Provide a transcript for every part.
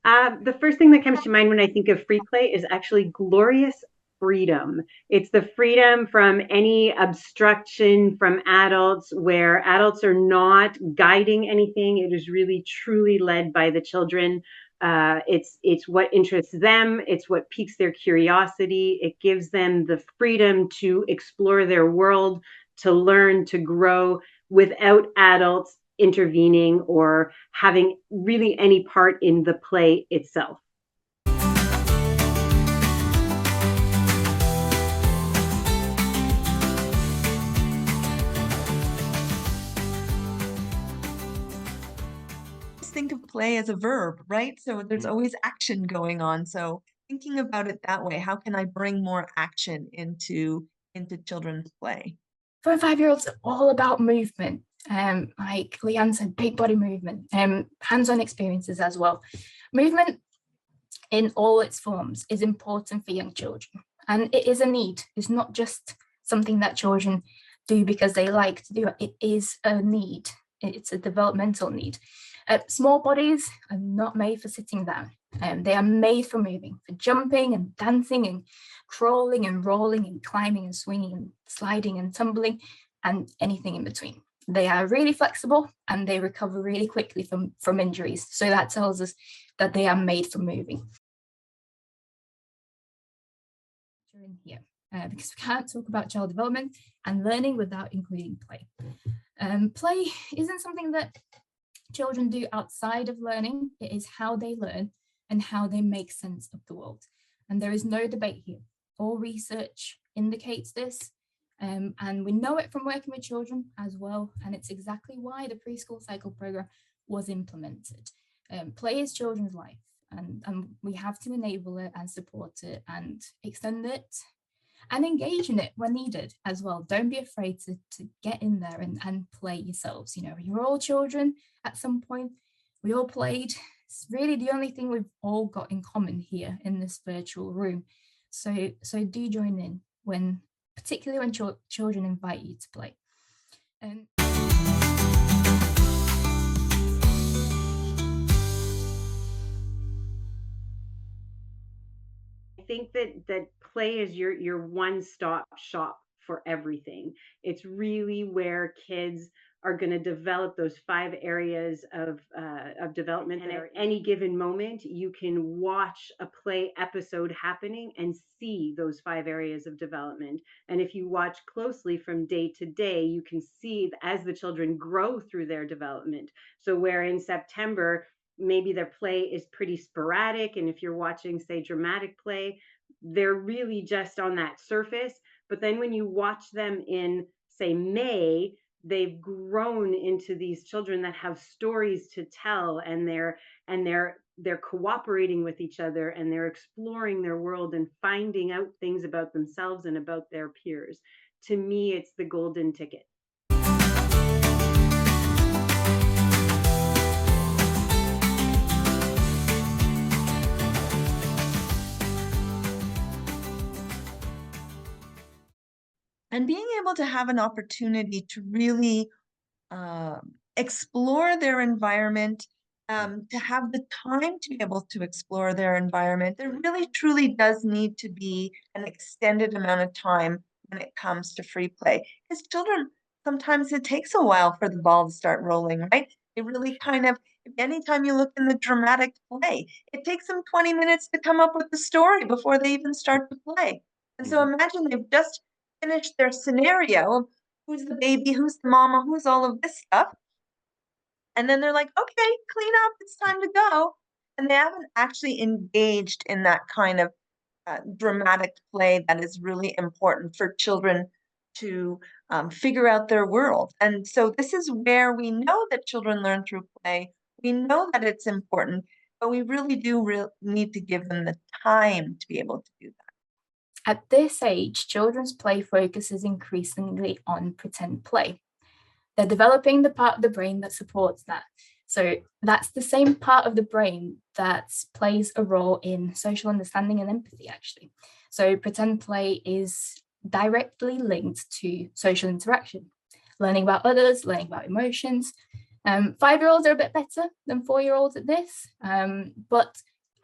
The first thing that comes to mind when I think of free play is actually glorious freedom. It's the freedom from any obstruction from adults, where adults are not guiding anything. It is really truly led by the children. It's what interests them. It's what piques their curiosity. It gives them the freedom to explore their world, to learn, to grow without adults intervening or having really any part in the play itself. Think of play as a verb, right? So there's always action going on. So thinking about it that way, how can I bring more action into children's play? For 5-year-olds, all about movement. Like Leanne said, big body movement, hands-on experiences as well. Movement in all its forms is important for young children, and it is a need. It's not just something that children do because they like to do it. It is a need. It's a developmental need. Small bodies are not made for sitting down. They are made for moving, for jumping and dancing and crawling and rolling and climbing and swinging and sliding and tumbling and anything in between. They are really flexible and they recover really quickly from injuries. So that tells us that they are made for moving. In here, because we can't talk about child development and learning without including play. Play isn't something that children do outside of learning. It is how they learn and how they make sense of the world. And there is no debate here. All research indicates this. And we know it from working with children as well. And it's exactly why the preschool cycle program was implemented. Play is children's life, and we have to enable it and support it and extend it and engage in it when needed as well. Don't be afraid to get in there and play yourselves. You know, you're all children at some point. We all played. It's really the only thing we've all got in common here in this virtual room. So do join in when, particularly when children invite you to play. I think that play is your one-stop shop for everything. It's really where kids are going to develop those 5 areas of development. And at any given moment, you can watch a play episode happening and see those 5 areas of development. And if you watch closely from day to day, you can see as the children grow through their development. So where in September, maybe their play is pretty sporadic, and if you're watching, say, dramatic play, they're really just on that surface. But then when you watch them in, say, May, they've grown into these children that have stories to tell, and they're cooperating with each other, and they're exploring their world and finding out things about themselves and about their peers. To me, it's the golden ticket. And being able to have an opportunity to really explore their environment, to have the time to be able to explore their environment, there really truly does need to be an extended amount of time when it comes to free play. Because children, sometimes it takes a while for the ball to start rolling, right? It really kind of, anytime you look in the dramatic play, it takes them 20 minutes to come up with the story before they even start to play. And so imagine they've just finished their scenario. Who's the baby? Who's the mama? Who's all of this stuff? And then they're like, okay, clean up. It's time to go. And they haven't actually engaged in that kind of dramatic play that is really important for children to figure out their world. And so this is where we know that children learn through play. We know that it's important, but we really do need to give them the time to be able to do that. At this age, children's play focuses increasingly on pretend play. They're developing the part of the brain that supports that. So that's the same part of the brain that plays a role in social understanding and empathy, actually. So pretend play is directly linked to social interaction, learning about others, learning about emotions. 5-year-olds are a bit better than 4-year-olds at this, but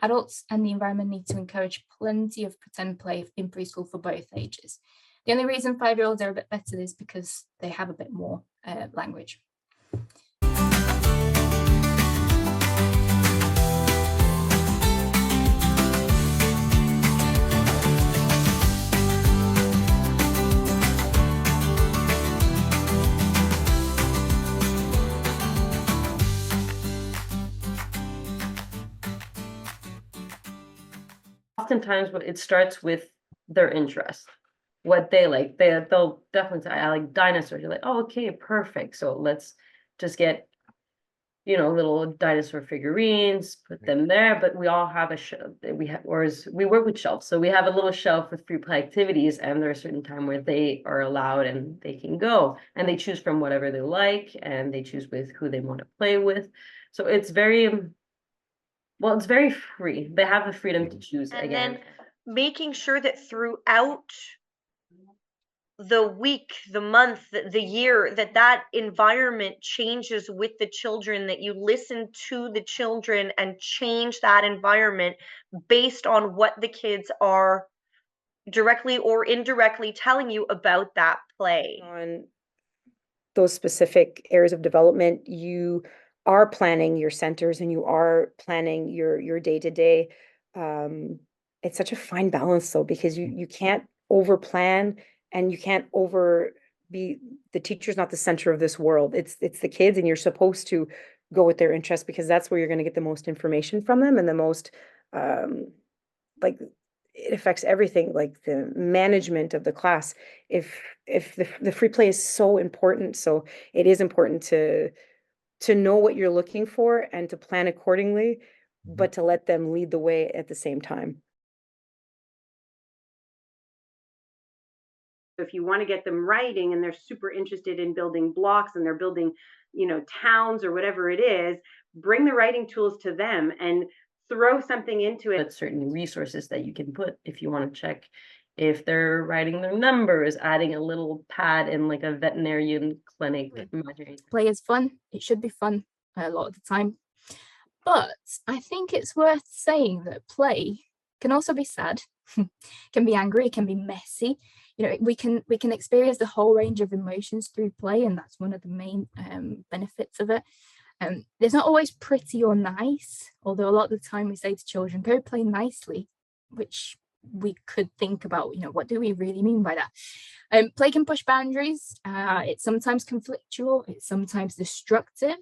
Adults and the environment need to encourage plenty of pretend play in preschool for both ages. The only reason 5-year-olds are a bit better is because they have a bit more language. Oftentimes it starts with their interest, what they like. They'll definitely say, I like dinosaurs. You're like, oh, okay, perfect. So let's just get, little dinosaur figurines, put them there. But we all have a shelf. We work with shelves. So we have a little shelf with free play activities, and there's a certain time where they are allowed and they can go. And they choose from whatever they like, and they choose with who they want to play with. So it's it's very free. They have the freedom to choose And again. then making sure that throughout the week, the month, the year, that environment changes with the children, that you listen to the children and change that environment based on what the kids are directly or indirectly telling you about that play. On those specific areas of development, you are planning your centers and you are planning your day-to-day. It's such a fine balance though, because you can't over plan and you can't the teacher's not the center of this world. It's the kids, and you're supposed to go with their interests, because that's where you're going to get the most information from them, and the most it affects everything, like the management of the class. If the free play is so important, so it is important to know what you're looking for and to plan accordingly, but to let them lead the way at the same time. If you want to get them writing and they're super interested in building blocks and they're building, towns or whatever it is, bring the writing tools to them and throw something into it. But certain resources that you can put if you want to check if they're writing their numbers, adding a little pad in like a veterinarian clinic. Play is fun. It should be fun a lot of the time. But I think it's worth saying that play can also be sad, can be angry, it can be messy. We can experience the whole range of emotions through play, and that's one of the main benefits of it. It's not always pretty or nice, although a lot of the time we say to children, go play nicely, which we could think about, what do we really mean by that? Play can push boundaries. It's sometimes conflictual, it's sometimes destructive.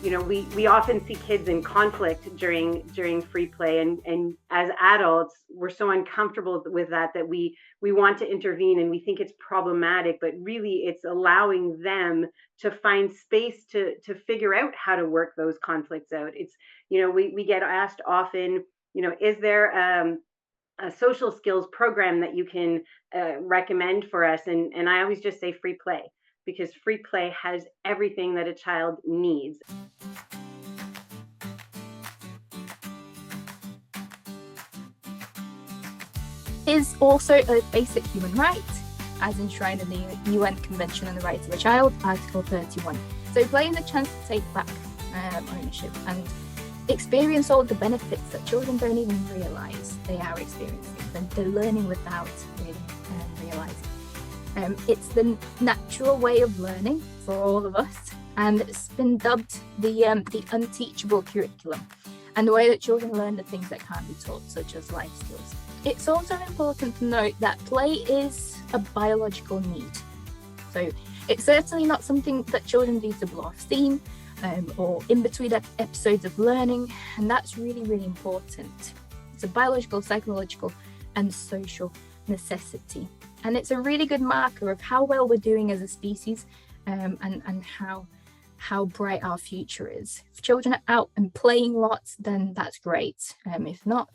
We often see kids in conflict during free play, and as adults, we're so uncomfortable with that we want to intervene, and we think it's problematic, but really it's allowing them to find space to figure out how to work those conflicts out. It's, we get asked often, is there a social skills program that you can recommend for us? And I always just say free play, because free play has everything that a child needs. Is also a basic human right, as enshrined in the UN Convention on the Rights of the Child, Article 31. So play is a chance to take back ownership and experience all the benefits that children don't even realise they are experiencing. They're learning without really realising. It's the natural way of learning for all of us, and it's been dubbed the unteachable curriculum, and the way that children learn the things that can't be taught, such as life skills. It's also important to note that play is a biological need. So it's certainly not something that children do to blow off steam or in between episodes of learning, and that's really, really important. It's a biological, psychological, and social necessity. And it's a really good marker of how well we're doing as a species, and how bright our future is. If children are out and playing lots, then that's great. If not